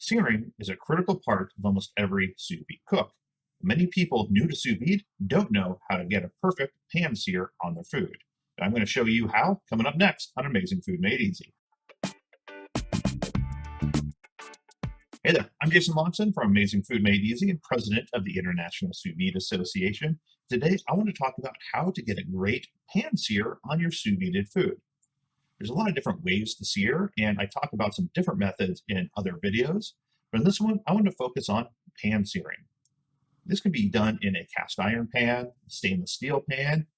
Searing is a critical part of almost every sous vide cook. Many people new to sous vide don't know how to get a perfect pan sear on their food. And I'm going to show you how coming up next on Amazing Food Made Easy. Hey there, I'm Jason Monson from Amazing Food Made Easy and president of the International Sous Vide Association. Today, I want to talk about how to get a great pan sear on your sous vide food. There's a lot of different ways to sear, and I talk about some different methods in other videos. But in this one, I want to focus on pan searing. This can be done in a cast iron pan, a stainless steel pan,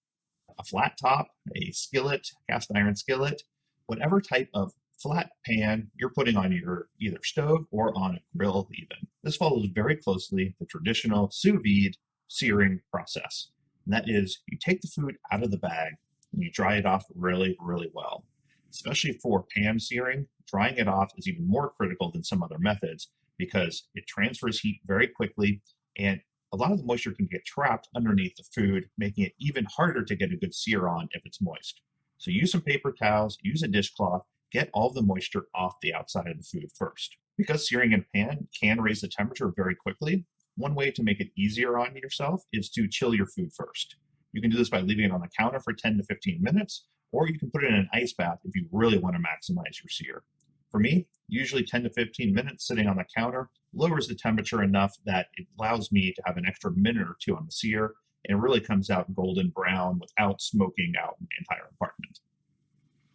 a flat top, a skillet, cast iron skillet, whatever type of flat pan you're putting on your either stove or on a grill even. This follows very closely the traditional sous vide searing process. And that is, you take the food out of the bag and you dry it off really, really well. Especially for pan searing, drying it off is even more critical than some other methods because it transfers heat very quickly and a lot of the moisture can get trapped underneath the food, making it even harder to get a good sear on if it's moist. So use some paper towels, use a dishcloth, get all the moisture off the outside of the food first. Because searing in a pan can raise the temperature very quickly, one way to make it easier on yourself is to chill your food first. You can do this by leaving it on the counter for 10 to 15 minutes, or you can put it in an ice bath if you really want to maximize your sear. For me, usually 10 to 15 minutes sitting on the counter lowers the temperature enough that it allows me to have an extra minute or two on the sear, and it really comes out golden brown without smoking out my entire apartment.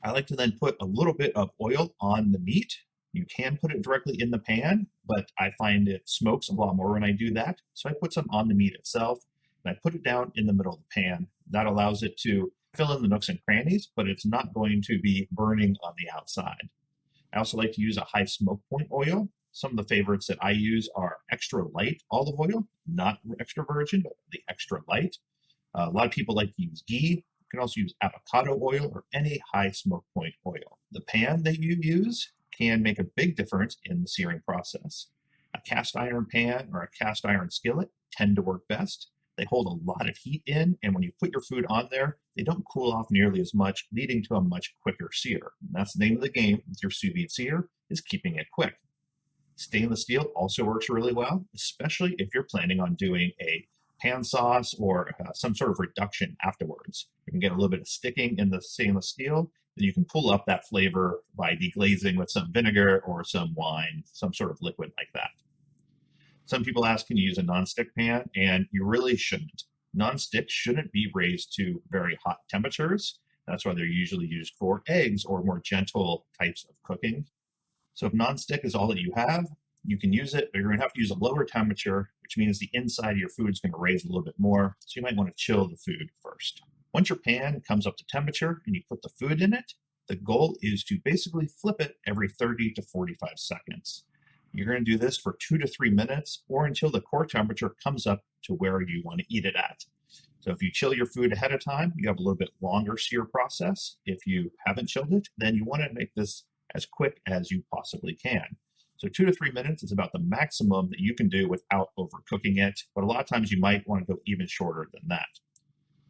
I like to then put a little bit of oil on the meat. You can put it directly in the pan, but I find it smokes a lot more when I do that. So I put some on the meat itself, and I put it down in the middle of the pan. That allows it to fill in the nooks and crannies, but it's not going to be burning on the outside. I also like to use a high smoke point oil. Some of the favorites that I use are extra light olive oil, not extra virgin, but the extra light. A lot of people like to use ghee. You can also use avocado oil or any high smoke point oil. The pan that you use can make a big difference in the searing process. A cast iron pan or a cast iron skillet tend to work best. They hold a lot of heat in, and when you put your food on there, they don't cool off nearly as much, leading to a much quicker sear. And that's the name of the game with your sous vide sear, is keeping it quick. Stainless steel also works really well, especially if you're planning on doing a pan sauce or some sort of reduction afterwards. You can get a little bit of sticking in the stainless steel, and you can pull up that flavor by deglazing with some vinegar or some wine, some sort of liquid like that. Some people ask, can you use a nonstick pan? And you really shouldn't. Nonstick shouldn't be raised to very hot temperatures. That's why they're usually used for eggs or more gentle types of cooking. So if nonstick is all that you have, you can use it, but you're going to have to use a lower temperature, which means the inside of your food is going to raise a little bit more. So you might want to chill the food first. Once your pan comes up to temperature and you put the food in it, the goal is to basically flip it every 30 to 45 seconds. You're going to do this for 2 to 3 minutes or until the core temperature comes up to where you want to eat it at. So if you chill your food ahead of time, you have a little bit longer sear process. If you haven't chilled it, then you want to make this as quick as you possibly can. So 2 to 3 minutes is about the maximum that you can do without overcooking it, but a lot of times you might want to go even shorter than that.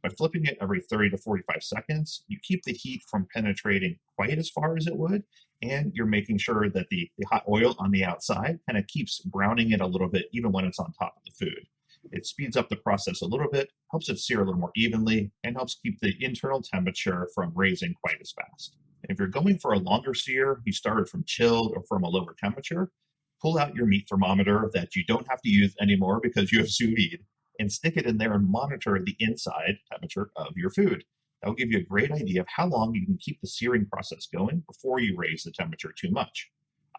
By flipping it every 30 to 45 seconds, you keep the heat from penetrating quite as far as it would, and you're making sure that the hot oil on the outside kind of keeps browning it a little bit even when it's on top of the food. It speeds up the process a little bit, helps it sear a little more evenly, and helps keep the internal temperature from raising quite as fast. If you're going for a longer sear, you started from chilled or from a lower temperature, pull out your meat thermometer that you don't have to use anymore because you have sous vide, and stick it in there and monitor the inside temperature of your food. That will give you a great idea of how long you can keep the searing process going before you raise the temperature too much.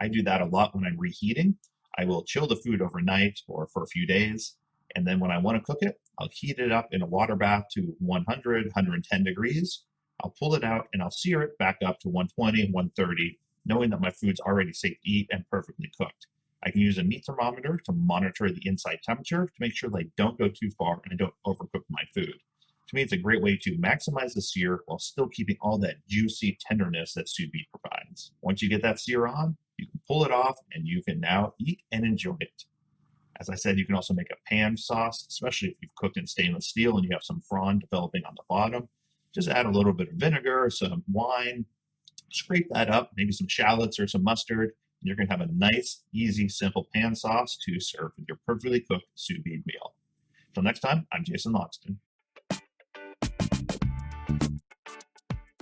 I do that a lot when I'm reheating. I will chill the food overnight or for a few days, and then when I want to cook it, I'll heat it up in a water bath to 100, 110 degrees. I'll pull it out and I'll sear it back up to 120, 130, knowing that my food's already safe to eat and perfectly cooked. I can use a meat thermometer to monitor the inside temperature to make sure that I don't go too far and I don't overcook my food. To me, it's a great way to maximize the sear while still keeping all that juicy tenderness that sous vide provides. Once you get that sear on, you can pull it off and you can now eat and enjoy it. As I said, you can also make a pan sauce, especially if you've cooked in stainless steel and you have some frond developing on the bottom. Just add a little bit of vinegar, some wine, scrape that up, maybe some shallots or some mustard, You're going to have a nice, easy, simple pan sauce to serve with your perfectly cooked sous vide meal. Till next time, I'm Jason Loxton.